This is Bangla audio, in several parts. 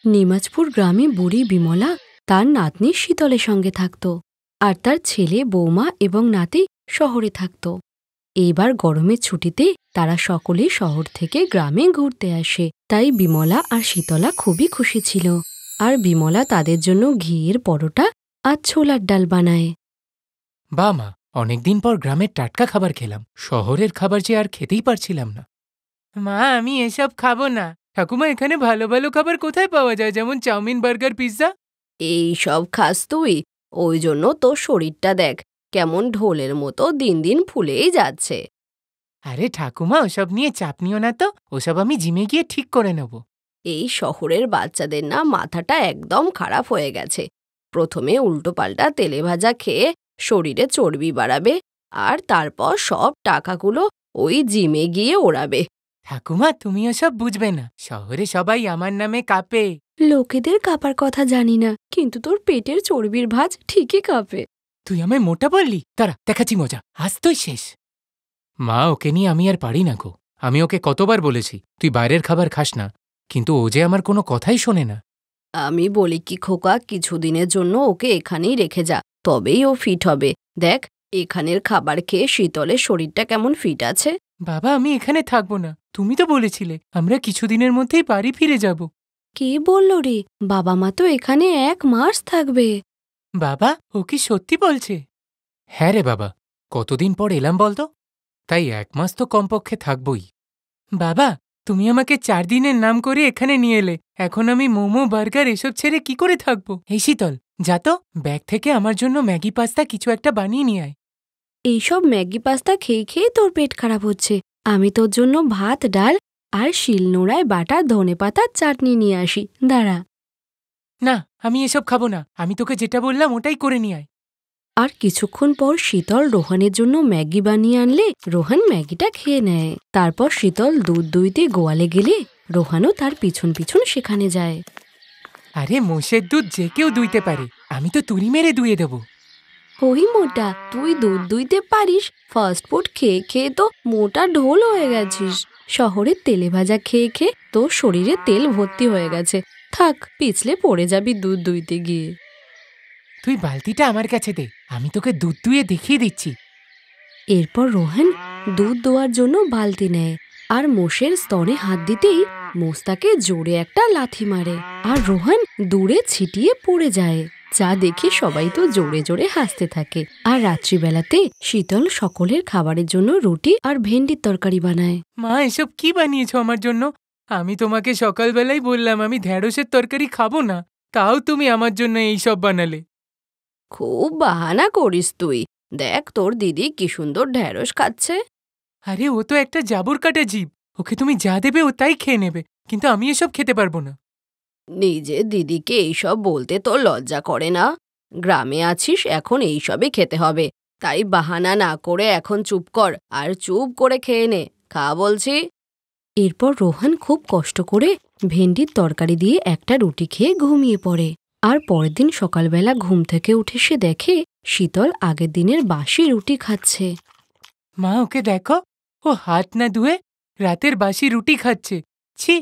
নিমাজপুর গ্রামে বুড়ি বিমলা তার নাতনি শীতলের সঙ্গে থাকত, আর তার ছেলে বৌমা এবং নাতি শহরে থাকত। এইবার গরমের ছুটিতে তারা সকলে শহর থেকে গ্রামে ঘুরতে আসে। তাই বিমলা আর শীতলা খুবই খুশি ছিল। আর বিমলা তাদের জন্য ঘিয়ের পরোটা আর ছোলার ডাল বানায়। বা মা, অনেকদিন পর গ্রামের টাটকা খাবার খেলাম। শহরের খাবার যে আর খেতেই পারছিলাম না। মা, আমি এসব খাবো না। ঠাকুমা, এখানে ভালো ভালো খাবার কোথায় পাওয়া যায়, যেমন চাউমিন, বার্গার, পিৎজা? এই সব খাস তুই? ওই জন্য তোর শরীরটা দেখ কেমন ঢোলের মতো দিন দিন ফুলেই যাচ্ছে। আরে ঠাকুমা, ওসব নিয়ে চাপ নিও না তো। ওসব আমি জিমে গিয়ে ঠিক করে নেব। এই শহরের বাচ্চাদের না মাথাটা একদম খারাপ হয়ে গেছে। প্রথমে উল্টোপাল্টা তেলে ভাজা খেয়ে শরীরে চর্বি বাড়াবে, আর তারপর সব টাকাগুলো ওই জিমে গিয়ে ওড়াবে। ঠাকুমা, তুমি ওসব বুঝবে না। শহরে সবাই আমার নামে কাঁপে। লোকেদের কাঁপার কথা জানি না, কিন্তু তোর পেটের চর্বির ভাঁজ ঠিকই কাঁপে। তুই আমায় মোটা বললি? তারা দেখাচ্ছি মজা, আজ তুই শেষ। মা, ওকে নিয়ে আমি আর পারি না গো। আমি ওকে কতবার বলেছি তুই বাইরের খাবার খাস না, কিন্তু ও যে আমার কোনো কথাই শোনে না। আমি বলি কি খোকা, কিছুদিনের জন্য ওকে এখানেই রেখে যা, তবেই ও ফিট হবে। দেখ, এখানের খাবার খেয়ে শীতলের শরীরটা কেমন ফিট আছে। বাবা, আমি এখানে থাকবো না। তুমি তো বলেছিলে আমরা কিছুদিনের মধ্যেই বাড়ি ফিরে যাব। কে বলল রে? বাবা মা তো এখানে 1 মাস থাকবে। বাবা, ও কি সত্যি বলছে? হ্যাঁ রে বাবা, কতদিন পর এলাম বলতো, তাই 1 মাস তো কমপক্ষে থাকবই। বাবা, তুমি আমাকে 4 দিনের নাম করে এখানে নিয়ে এলে। এখন আমি মোমো, বার্গার এসব ছেড়ে কি করে থাকবো? এই শীতল, যা তো ব্যাগ থেকে আমার জন্য ম্যাগি পাস্তা কিছু একটা বানিয়ে নিয়ে আয়। এইসব ম্যাগি পাস্তা খেয়ে খেয়ে তোর পেট খারাপ হচ্ছে। আমি তোর জন্য ভাত, ডাল আর শিলনোড়ায় বাটা ধনেপাতার চাটনি নিয়ে আসি, দাঁড়া। না, আমি এসব খাবো না। আমি তোকে যেটা বললাম ওটাই করে নিয়ে আয়। আর কিছুক্ষণ পর শীতল রোহানের জন্য ম্যাগি বানিয়ে আনলে রোহান ম্যাগিটা খেয়ে নেয়। তারপর শীতল দুধ দুইতে গোয়ালে গেলে রোহানও তার পিছন পিছন সেখানে যায়। আরে, মোষের দুধ যে কেউ দুইতে পারে, আমি তো তুড়ি মেরে দুয়ে দেবো। ওই মোটা, তুই দুধ দুইতে পারিস? ফাস্ট ফুড খেয়ে খেয়ে তো মোটা ঢোল হয়ে গেছিস। শহরের তেলে ভাজা খেয়ে খেয়ে তোর শরীরে তেল ভর্তি হয়ে গেছে। থাক, পিছলে পড়ে যাবি দুধ দুইতে গিয়ে। তুই বালতিটা আমার কাছে দে, আমি তোকে দুধ দুয়ে দেখিয়ে দিচ্ছি। এরপর রোহান দুধ দোয়ার জন্য বালতি নেয়, আর মোষের স্তনে হাত দিতেই মোষ তাকে জোরে একটা লাথি মারে, আর রোহান দূরে ছিটিয়ে পড়ে যায়। যা দেখে সবাই তো জোরে জোরে হাসতে থাকে। আর রাত্রিবেলাতে শীতল সকলের খাবারের জন্য রুটি আর ভেন্ডির তরকারি বানায়। মা, এসব কি বানিয়েছো আমার জন্য? আমি তোমাকে সকালবেলাই বললাম আমি ঢ্যাঁড়সের তরকারি খাবো না, তাও তুমি আমার জন্য এই সব বানালে। খুব বাহানা করিস তুই। দেখ, তোর দিদি কি সুন্দর ঢ্যাঁড়স খাচ্ছে। আরে, ও তো একটা জাবর কাটা জীব। ওকে তুমি যা দেবে ও তাই খেয়ে নেবে, কিন্তু আমি এসব খেতে পারবো না। নিজের দিদিকে এইসব বলতে তোর লজ্জা করে না? গ্রামে আছিস, এখন এইসবই খেতে হবে। তাই বাহানা না করে এখন চুপ কর, আর চুপ করে খেয়ে নে। খা বলছি। এরপর রোহান খুব কষ্ট করে ভেন্ডির তরকারি দিয়ে একটা রুটি খেয়ে ঘুমিয়ে পড়ে। আর পরের দিন সকালবেলা ঘুম থেকে উঠে সে দেখে শীতল আগের দিনের বাসি রুটি খাচ্ছে। মা, ওকে দেখো, ও হাত না ধুয়ে রাতের বাসি রুটি খাচ্ছে। ছি!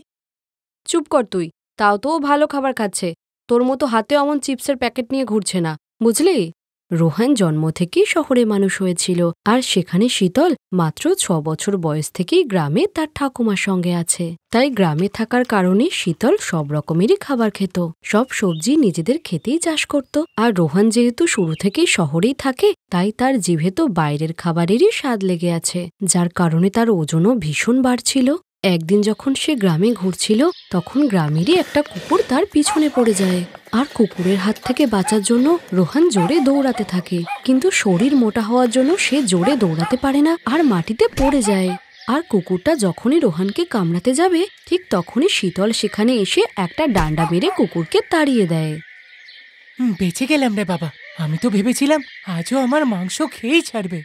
চুপ কর তুই। তাও তো ও ভালো খাবার খাচ্ছে। তোর মতো হাতে অমন চিপসের প্যাকেট নিয়ে ঘুরছে না, বুঝলি? রোহান জন্ম থেকেই শহরে মানুষ হয়েছিল, আর সেখানে শীতল মাত্র 6 বছর বয়স থেকেই গ্রামে তার ঠাকুমার সঙ্গে আছে। তাই গ্রামে থাকার কারণে শীতল সব রকমেরই খাবার খেত। সব সবজি নিজেদের খেতেই চাষ করত। আর রোহান যেহেতু শুরু থেকেই শহরেই থাকে, তাই তার জিভে তো বাইরের খাবারেরই স্বাদ লেগে আছে, যার কারণে তার ওজনও ভীষণ বাড়ছিল। একদিন যখন সে গ্রামে ঘুরছিল, তখন গ্রামেরই একটা কুকুর তার পিছনে পড়ে যায়। আর কুকুরের হাত থেকে বাঁচার জন্য রোহান জোরে দৌড়াতে থাকে, কিন্তু শরীর মোটা হওয়ার জন্য সে জোরে দৌড়াতে পারে না, আর মাটিতে পড়ে যায়। আর কুকুরটা যখনই রোহানকে কামড়াতে যাবে, ঠিক তখনই শীতল সেখানে এসে একটা ডান্ডা মেরে কুকুরকে তাড়িয়ে দেয়। বেঁচে গেলাম রে বাবা। আমি তো ভেবেছিলাম আজও আমার মাংস খেয়েই ছাড়বে।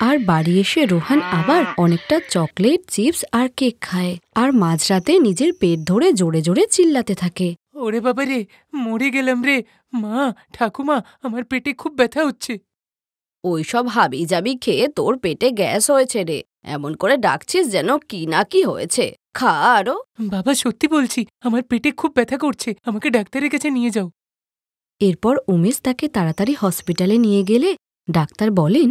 আর বাড়ি এসে রোহান আবার অনেকটা চকলেট, চিপস আর কেক খায়, আর মাঝরাতে নিজের পেট ধরে জোরে জোরে চিল্লাতে থাকে। ওরে বাবা রে, মরে গেলাম রে। মা, ঠাকুমা, আমার পেটে খুব ব্যথা হচ্ছে। ওইসব হাবি জাবি খেয়ে তোর পেটে গ্যাস হয়েছে রে। এমন করে ডাকছিস যেন কি না কি হয়েছে। খা আরো। বাবা সত্যি বলছি, আমার পেটে খুব ব্যথা করছে, আমাকে ডাক্তারের কাছে নিয়ে যাও। এরপর উমেশ তাকে তাড়াতাড়ি হসপিটালে নিয়ে গেলে ডাক্তার বলেন,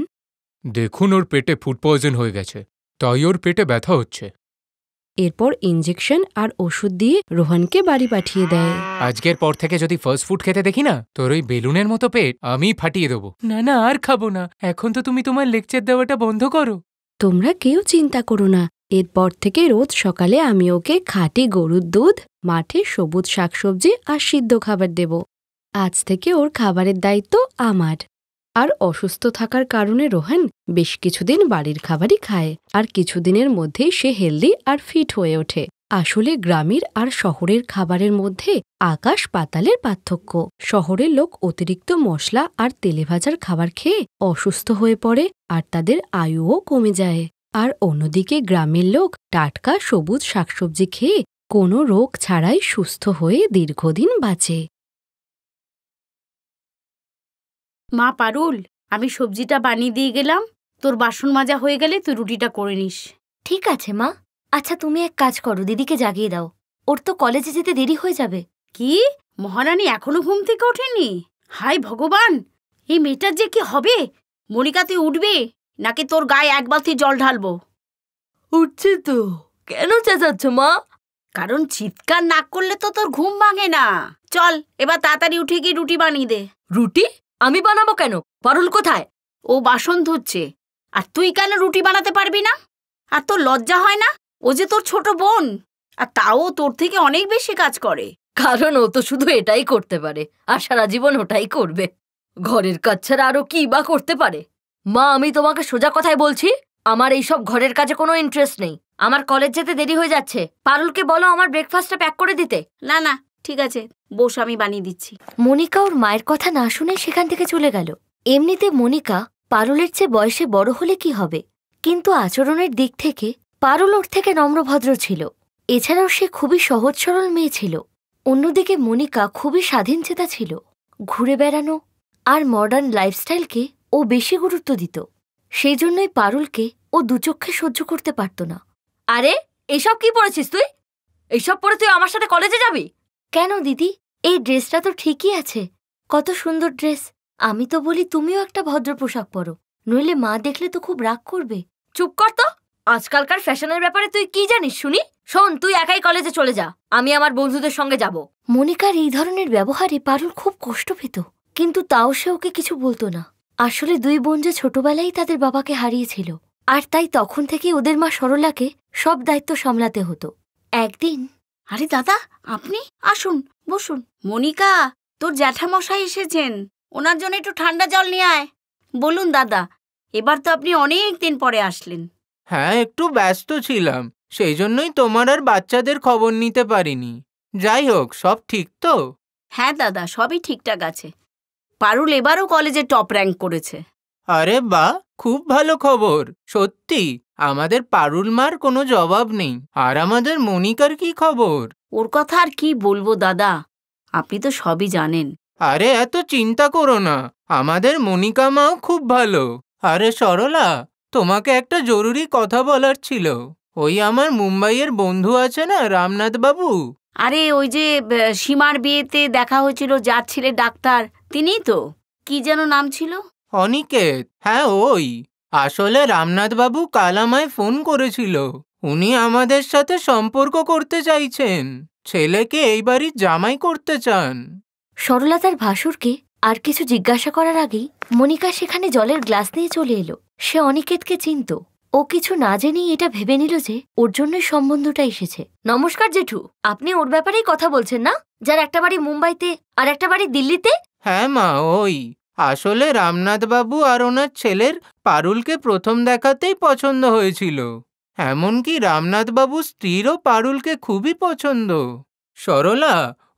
দেখুন ওর পেটে ফুড পয়জন হয়ে গেছে, তাই ওর পেটে ব্যথা হচ্ছে। এরপর ইঞ্জেকশন আর ওষুধ দিয়ে রোহনকে বাড়ি পাঠিয়ে দেয়। আজকের পর থেকে যদি ফাস্ট ফুড খেতে দেখি না, তোর ওই বেলুনের মতো পেট আমি ফাটিয়ে দেবো। না না, আর খাবো না। এখন তো তুমি তোমার লেকচার দেওয়াটা বন্ধ করো। তোমরা কেউ চিন্তা করো না, এরপর থেকে রোজ সকালে আমি ওকে খাঁটি গরুর দুধ, মাঠে সবুজ শাকসবজি আর সিদ্ধ খাবার দেব। আজ থেকে ওর খাবারের দায়িত্ব আমার। আর অসুস্থ থাকার কারণে রোহন বেশ কিছুদিন বাড়ির খাবারই খায়, আর কিছুদিনের মধ্যেই সে হেলদি আর ফিট হয়ে ওঠে। আসলে গ্রামের আর শহরের খাবারের মধ্যে আকাশ পাতালের পার্থক্য। শহরের লোক অতিরিক্ত মশলা আর তেলেভাজার খাবার খেয়ে অসুস্থ হয়ে পড়ে আর তাদের আয়ুও কমে যায়। আর অন্যদিকে গ্রামের লোক টাটকা সবুজ শাকসবজি খেয়ে কোনো রোগ ছাড়াই সুস্থ হয়ে দীর্ঘদিন বাঁচে। মা পারুল, আমি সবজিটা বানিয়ে দিয়ে গেলাম, তোর বাসন মাজা হয়ে গেলে তুই রুটিটা করে নিস। ঠিক আছে মা। আচ্ছা তুমি এক কাজ করো, দিদিকে জাগিয়ে দাও, ওর তো কলেজে যেতে দেরি হয়ে যাবে। কি, মহারানী এখনো ঘুম থেকে ওঠেনি? হায় ভগবান, এই মেয়েটার যে কি হবে। মনিকা, তুই উঠবি নাকি তোর গায়ে এক বালতি জল ঢালবো? উঠছে তো, কেন চেঁচাচ্ছ মা? কারণ চিৎকার না করলে তো তোর ঘুম ভাঙে না। চল এবার তাড়াতাড়ি উঠে গিয়ে রুটি বানিয়ে দে। রুটি আমি বানাবো কেন? পারুল কোথায়? ও বাসন ধুচ্ছে। আর তুই কেন রুটি বানাতে পারবি না? আর তোর লজ্জা হয় না? ও যে তোর ছোট বোন, আর তাও তোর থেকে অনেক বেশি কাজ করে। কারণ ও তো শুধু এটাই করতে পারে, আর সারা জীবন ওটাই করবে। ঘরের কাজ ছাড়া আরো কি বা করতে পারে? মা, আমি তোমাকে সোজা কথাই বলছি, আমার এইসব ঘরের কাজে কোনো ইন্টারেস্ট নেই। আমার কলেজ যেতে দেরি হয়ে যাচ্ছে, পারুলকে বলো আমার ব্রেকফাস্টটা প্যাক করে দিতে। না না, ঠিক আছে, বস, আমি বানিয়ে দিচ্ছি। মনিকা ওর মায়ের কথা না শুনে সেখান থেকে চলে গেল। এমনিতে মনিকা পারুলের চেয়ে বয়সে বড় হলে কি হবে, কিন্তু আচরণের দিক থেকে পারুল ওর থেকে নম্রভদ্র ছিল। এছাড়াও সে খুবই সহজ সরল মেয়ে ছিল। অন্যদিকে মনিকা খুবই স্বাধীনচেতা ছিল। ঘুরে বেড়ানো আর মডার্ন লাইফস্টাইলকে ও বেশি গুরুত্ব দিত। সেই জন্যই পারুলকে ও দুচক্ষে সহ্য করতে পারত না। আরে এসব কি পরেছিস তুই? এইসব পরে তুই আমার সাথে কলেজে যাবি? কেন দিদি, এই ড্রেসটা তো ঠিকই আছে, কত সুন্দর ড্রেস। আমি তো বলি তুমিও একটা ভদ্র পোশাক পরো, নইলে মা দেখলে তো খুব রাগ করবে। চুপ কর তো, আজকালকার ফ্যাশনের ব্যাপারে তুই কি জানিস শুনি? শোন, তুই একাই কলেজে চলে যা, আমি আমার বন্ধুদের সঙ্গে যাব। মনিকার এই ধরনের ব্যবহারে পারুল খুব কষ্ট পেত, কিন্তু তাও সে ওকে কিছু বলতো না। আসলে দুই বোন যে ছোটবেলায় তাদের বাবাকে হারিয়েছিল, আর তাই তখন থেকে ওদের মা সরলাকে সব দায়িত্ব সামলাতে হতো। একদিন, আরে দাদা, আপনি আসুন, বসুন। মনিকা, তোর জ্যাঠামশাই এসেছেন, ওনার জন্য একটু ঠান্ডা জল নিয়ে আয়। বলুন দাদা, এবার তো আপনি অনেক দিন পরে আসলেন। হ্যাঁ, একটু ব্যস্ত ছিলাম, সেই জন্যই তোমার আর বাচ্চাদের খবর নিতে পারিনি। যাই হোক, সব ঠিক তো? হ্যাঁ দাদা, সবই ঠিকঠাক আছে। পারুল এবারও কলেজে টপ র্যাঙ্ক করেছে। আরে বাহ, খুব ভালো খবর। সত্যি, আমাদের পারুল মার কোনো জবাব নেই। আর আমাদের মনিকার কি খবর? ওর কথা আর কি বলবো দাদা, আপনি তো সবই জানেন। আরে এত চিন্তা করো না, আমাদের মনিকা মাও খুব ভালো। আরে সরলা, তোমাকে একটা জরুরি কথা বলার ছিল। ওই আমার মুম্বাইয়ের বন্ধু আছে না, রামনাথ বাবু। আরে ওই যে সীমার বিয়েতে দেখা হয়েছিল, যার ছেলে ডাক্তার, তিনিই তো? কি যেন নাম ছিল? অনিকেত। হ্যাঁ ওই। আসলে রামনাথ বাবু কাল আমায় ফোন করেছিল। উনি আমাদের সাথে সম্পর্ক করতে চাইছেন, ছেলেকে এই বাড়ির জামাই করতে চান। সরলা তার ভাসুরকে আর কিছু জিজ্ঞাসা করার আগেই মনিকা সেখানে জলের গ্লাস নিয়ে চলে এলো। সে অনিকেতকে চিনত। ও কিছু না জেনেই এটা ভেবে নিল যে ওর জন্যই সম্বন্ধটা এসেছে। নমস্কার জেঠু, আপনি ওর ব্যাপারেই কথা বলছেন না, যার একটা বাড়ি মুম্বাইতে আর একটা বাড়ি দিল্লিতে? হ্যাঁ মা, ওই। আসলে রামনাথ বাবু আর ওনার ছেলের পারুলকে প্রথম দেখাতেই পছন্দ হয়েছিল। এমনকি রামনাথ বাবু স্ত্রীরও পারুলকে খুবই পছন্দ। সরলা,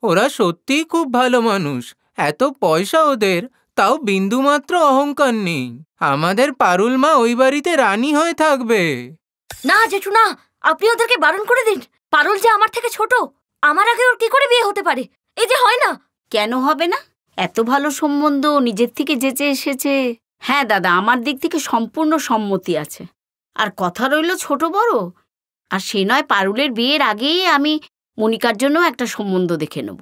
ওরা সত্যিই খুব ভালো মানুষ। এত পয়সা ওদের, তাও বিন্দুমাত্র অহংকার নেই। আমাদের পারুল মা ওই বাড়িতে রানী হয়ে থাকবে। না জেঠু না, আপনি ওদেরকে বারণ করে দিন। পারুল যে আমার থেকে ছোট, আমার আগে ওর কি করে বিয়ে হতে পারে? এই যে হয় না। কেন হবে না? এত ভালো সম্বন্ধ নিজের থেকে যেচে এসেছে। হ্যাঁ দাদা, আমার দিক থেকে সম্পূর্ণ সম্মতি আছে। আর কথা রইল ছোট বড়, আর সে নয় পারুলের বিয়ের আগেই আমি মনিকার জন্য একটা সম্বন্ধ দেখে নেব।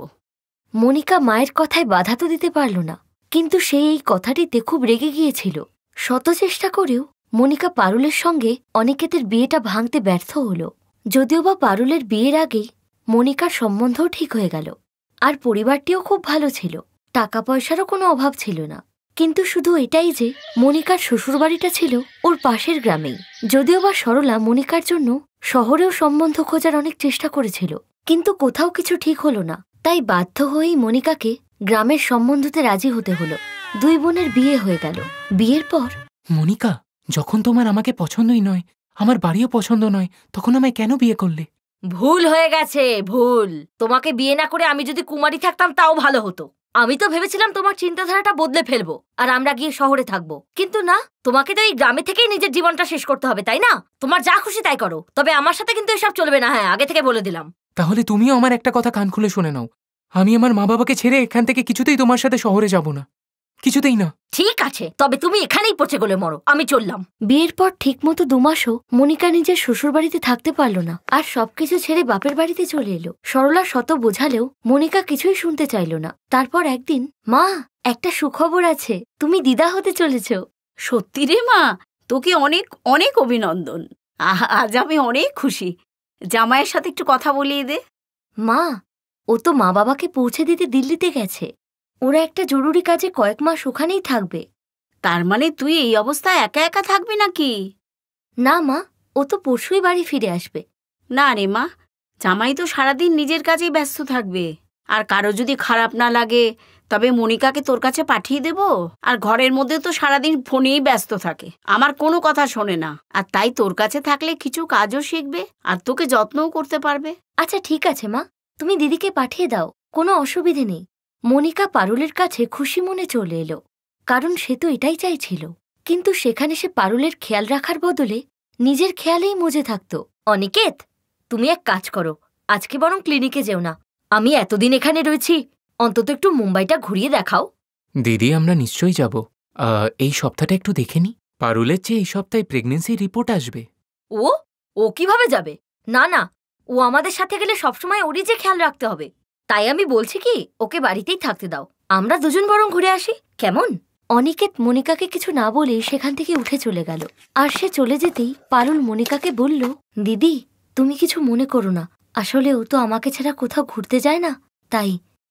মনিকা মায়ের কথায় বাধা তো দিতে পারল না, কিন্তু সে এই কথাটিতে খুব রেগে গিয়েছিল। শত চেষ্টা করেও মনিকা পারুলের সঙ্গে অনিকেতের বিয়েটা ভাঙতে ব্যর্থ হল। যদিও বা পারুলের বিয়ের আগেই মনিকার সম্বন্ধও ঠিক হয়ে গেল, আর পরিবারটিও খুব ভালো ছিল, টাকা পয়সারও কোনো অভাব ছিল না। কিন্তু শুধু এটাই যে মনিকার শ্বশুরবাড়িটা ছিল ওর পাশের গ্রামেই। যদিও বা সরলা মনিকার জন্য শহরেও সম্বন্ধ খোঁজার অনেক চেষ্টা করেছিল, কিন্তু কোথাও কিছু ঠিক হলো না। তাই বাধ্য হয়েই মনিকাকে গ্রামের সম্বন্ধতে রাজি হতে হলো। দুই বোনের বিয়ে হয়ে গেল। বিয়ের পর মনিকা, যখন তোমার আমাকে পছন্দই নয়, আমার বাড়িও পছন্দ নয়, তখন আমায় কেন বিয়ে করলে? ভুল হয়ে গেছে, ভুল। তোমাকে বিয়ে না করে আমি যদি কুমারী থাকতাম তাও ভালো হতো। আমি তো ভেবেছিলাম তোমার চিন্তাধারাটা বদলে ফেলবো আর আমরা গিয়ে শহরে থাকবো, কিন্তু না, তোমাকে তো এই গ্রামে থেকেই নিজের জীবনটা শেষ করতে হবে, তাই না? তোমার যা খুশি তাই করো, তবে আমার সাথে কিন্তু এসব চলবে না। হ্যাঁ, আগে থেকে বলে দিলাম। তাহলে তুমিও আমার একটা কথা কান খুলে শুনে নাও, আমি আমার মা বাবাকে ছেড়ে এখান থেকে কিছুতেই তোমার সাথে শহরে যাব না, কিছুতেই না। ঠিক আছে, তবে তুমি এখানেই পচে গলে মরো, আমি চললাম। বিয়ের পর ঠিকমতো 2 মাসও মনিকা নিজের শ্বশুরবাড়িতে থাকতে পারল না, আর সবকিছু ছেড়ে বাপের বাড়িতে চলে এলো। সরলা শত বোঝালেও মনিকা কিছুই শুনতে চাইল না। তারপর একদিন, মা, একটা সুখবর আছে, তুমি দিদা হতে চলেছ। সত্যি রে মা, তোকে অনেক অনেক অভিনন্দন। আজ আমি অনেক খুশি। জামাইয়ের সাথে একটু কথা বলিয়ে দে। মা, ও তো মা বাবাকে পৌঁছে দিতে দিল্লিতে গেছে। ওরা একটা জরুরি কাজে কয়েক মাস ওখানেই থাকবে। তার মানে তুই এই অবস্থায় একা একা থাকবি নাকি? না মা, ও তো পরশুই বাড়ি ফিরে আসবে। না রে মা, জামাই তো সারাদিন নিজের কাজেই ব্যস্ত থাকবে। আর কারো যদি খারাপ না লাগে তবে মনিকাকে তোর কাছে পাঠিয়ে দেব। আর ঘরের মধ্যে তো সারাদিন ফোনেই ব্যস্ত থাকে, আমার কোনো কথা শোনে না। আর তাই তোর কাছে থাকলে কিছু কাজও শিখবে আর তোকে যত্নও করতে পারবে। আচ্ছা ঠিক আছে মা, তুমি দিদিকে পাঠিয়ে দাও, কোনো অসুবিধে নেই। মনিকা পারুলের কাছে খুশি মনে চলে এলো, কারণ সে তো এটাই চাইছিল। কিন্তু সেখানে সে পারুলের খেয়াল রাখার বদলে নিজের খেয়ালেই মজে থাকত। অনিকেত, তুমি এক কাজ করো, আজকে বরং ক্লিনিকে যেও না। আমি এতদিন এখানে রয়েছি, অন্তত একটু মুম্বাইটা ঘুরিয়ে দেখাও। দিদি, আমরা নিশ্চয়ই যাব। এই সপ্তাহটা একটু দেখে নি। পারুলের চেয়ে এই সপ্তাহে প্রেগনেন্সি রিপোর্ট আসবে। ও কিভাবে যাবে? না না, ও আমাদের সাথে গেলে সবসময় ওরই যে খেয়াল রাখতে হবে। তাই আমি বলছি কি, ওকে বাড়িতেই থাকতে দাও, আমরা দুজন বরং ঘুরে আসি, কেমন? অনিকেত মনিকাকে কিছু না বলে সেখান থেকে উঠে চলে গেল। আর সে চলে যেতেই পারুল মনিকাকে বলল, দিদি, তুমি কিছু মনে করো না, আসলে ও তো আমাকে ছাড়া কোথাও ঘুরতে যায় না, তাই।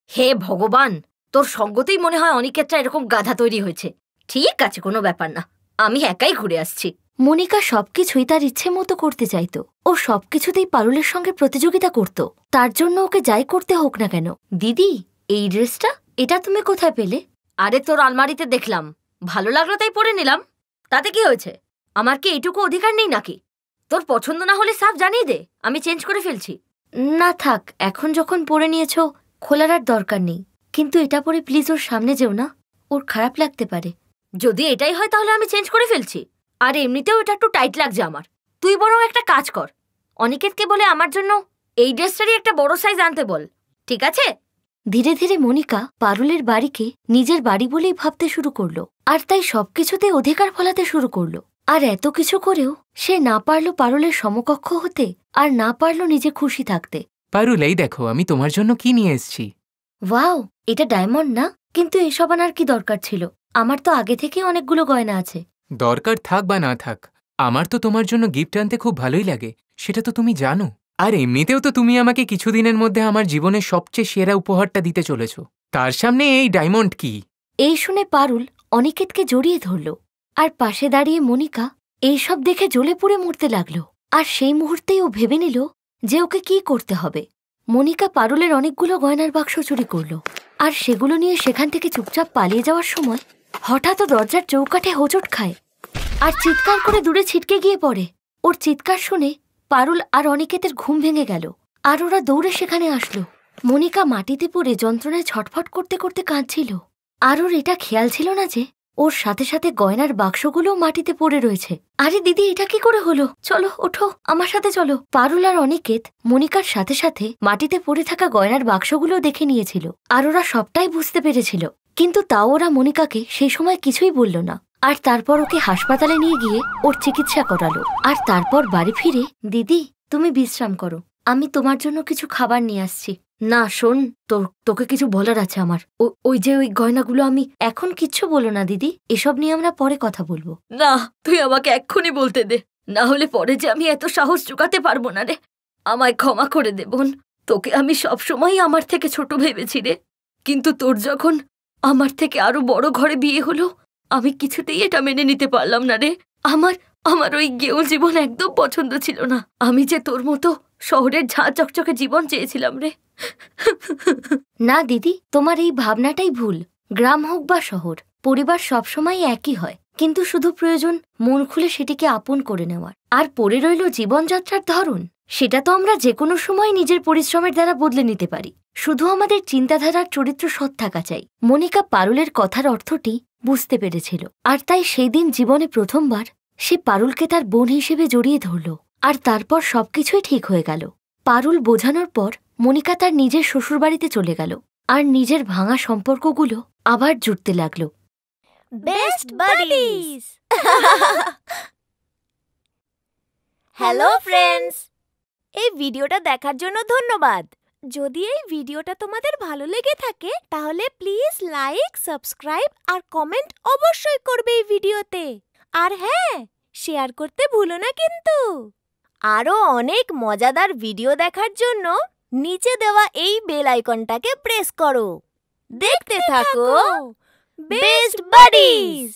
হে ভগবান, তোর সঙ্গতেই মনে হয় অনিকেতটা এরকম গাধা তৈরি হয়েছে। ঠিক আছে, কোনো ব্যাপার না, আমি একাই ঘুরে আসছি। মনিকা সবকিছুই তার ইচ্ছে মতো করতে চাইত। ও সবকিছুতেই পারুলের সঙ্গে প্রতিযোগিতা করত, তার জন্য ওকে যাই করতে হোক না কেন। দিদি, এই ড্রেসটা, এটা তুমি কোথায় পেলে? আরে তোর আলমারিতে দেখলাম, ভালো লাগলো তাই পরে নিলাম। তাতে কি হয়েছে? আমার কি এইটুকু অধিকার নেই নাকি? তোর পছন্দ না হলে সাফ জানিয়ে দে, আমি চেঞ্জ করে ফেলছি। না থাক, এখন যখন পরে নিয়েছ খোলার আর দরকার নেই। কিন্তু এটা পরে প্লিজ ওর সামনে যেও না, ওর খারাপ লাগতে পারে। যদি এটাই হয় তাহলে আমি চেঞ্জ করে ফেলছি। আর এমনিতেও এটা একটু টাইট লাগছে আমার। তুই বরং একটা কাজ কর, অনিকেতকে বলে আমার জন্য এই ড্রেসটারই একটা বড় সাইজ আনতে বল, ঠিক আছে? ধীরে ধীরে মনিকা পারুলের বাড়িকে নিজের বাড়ি বলেই ভাবতে শুরু করলো, আর তাই সবকিছুতে অধিকার ফলাতে শুরু করলো। আর এত কিছু করেও সে না পারল পারুলের সমকক্ষ হতে, আর না পারল নিজে খুশি থাকতে। পারুল, এই দেখো আমি তোমার জন্য কি নিয়ে এসেছি। ওয়াও, এটা ডায়মন্ড না? কিন্তু এসব আনার কি দরকার ছিল? আমার তো আগে থেকে অনেকগুলো গয়না আছে। দরকার থাক বা না থাক, আমার তো তোমার জন্য গিফট আনতে খুব ভালোই লাগে, সেটা তো তুমি জানো। আর এমনিতেও তো তুমি আমাকে কিছুদিনের মধ্যে আমার জীবনের সবচেয়ে সেরা উপহারটা দিতে চলেছ, তার সামনে এই ডায়মন্ড কি? এই শুনে পারুল অনিকেতকে জড়িয়ে ধরল, আর পাশে দাঁড়িয়ে মনিকা এইসব দেখে জ্বলে পুড়ে মরতে লাগল। আর সেই মুহূর্তেই ও ভেবে নিল যে ওকে কি করতে হবে। মনিকা পারুলের অনেকগুলো গয়নার বাক্স চুরি করল, আর সেগুলো নিয়ে সেখান থেকে চুপচাপ পালিয়ে যাওয়ার সময় হঠাৎ ও দরজার চৌকাঠে হোঁচট খায়, আর চিৎকার করে দূরে ছিটকে গিয়ে পড়ে। ওর চিৎকার শুনে পারুল আর অনিকেতের ঘুম ভেঙে গেল, আর ওরা দৌড়ে সেখানে আসলো। মনিকা মাটিতে পড়ে যন্ত্রণায় ছটফট করতে করতে কাঁদছিল, আর ওর এটা খেয়াল ছিল না যে ওর সাথে সাথে গয়নার বাক্সগুলোও মাটিতে পড়ে রয়েছে। আরে দিদি, এটা কি করে হলো? চলো ওঠো, আমার সাথে চলো। পারুল আর অনিকেত মনিকার সাথে সাথে মাটিতে পড়ে থাকা গয়নার বাক্সগুলোও দেখে নিয়েছিল, আর ওরা সবটাই বুঝতে পেরেছিল। কিন্তু তাও ওরা মনিকাকে সেই সময় কিছুই বলল না। আর তারপর ওকে হাসপাতালে নিয়ে গিয়ে ওর চিকিৎসা করালো। আর তারপর বাড়ি ফিরে, দিদি তুমি বিশ্রাম করো, আমি তোমার জন্য কিছু খাবার নিয়ে আসছি। না শোন, তোকে কিছু বলার আছে আমার। ওই যে ওই গয়নাগুলো আমি এখন কিচ্ছু বলো না দিদি, এসব নিয়ে আমরা পরে কথা বলবো। না, তুই আমাকে এক্ষুনি বলতে দে, না হলে পরে যে আমি এত সাহস জোগাতে পারবো না রে। আমায় ক্ষমা করে দে বোন, তোকে আমি সবসময় আমার থেকে ছোট ভেবেছি রে, কিন্তু তোর যখন আমার থেকে আরো বড় ঘরে বিয়ে হলো, আমি কিছুতেই এটা মেনে নিতে পারলাম না রে। আমার ওই গেও জীবন একদম পছন্দ ছিল না। আমি যে তোর মতো শহরের ঝাঁ চকচকে জীবন চেয়েছিলাম রে। না দিদি, তোমার এই ভাবনাটাই ভুল। গ্রাম হোক বা শহর, পরিবার সবসময় একই হয়, কিন্তু শুধু প্রয়োজন মন খুলে সেটিকে আপন করে নেওয়ার। আর পড়ে রইল জীবনযাত্রার ধরন, সেটা তো আমরা যে কোনো সময় নিজের পরিশ্রমের দ্বারা বদলে নিতে পারি। শুধু আমাদের চিন্তাধারার চরিত্র সৎ থাকা চাই। মনিকা পারুলের কথার অর্থটি বুঝতে পেরেছিল, আর তাই সেই দিন জীবনে প্রথমবার সে পারুলকে তার বোন হিসেবে জড়িয়ে ধরল। আর তারপর সবকিছুই ঠিক হয়ে গেল। পারুল বোঝানোর পর মনিকা তার নিজের শ্বশুরবাড়িতে চলে গেল, আর নিজের ভাঙা সম্পর্কগুলো আবার জুড়তে লাগল। Best buddies. হ্যালো ফ্রেন্ডস, এই ভিডিওটা দেখার জন্য ধন্যবাদ। যদি এই ভিডিওটা তোমাদের ভালো লেগে থাকে তাহলে প্লিজ লাইক, সাবস্ক্রাইব আর কমেন্ট অবশ্যই করবে এই ভিডিওতে। আর হ্যাঁ, শেয়ার করতে ভুলো না কিন্তু। আরো অনেক মজাদার ভিডিও দেখার জন্য নিচে দেওয়া এই বেল আইকনটাকে প্রেস করো। দেখতে থাকো বেস্ট বাডিজ।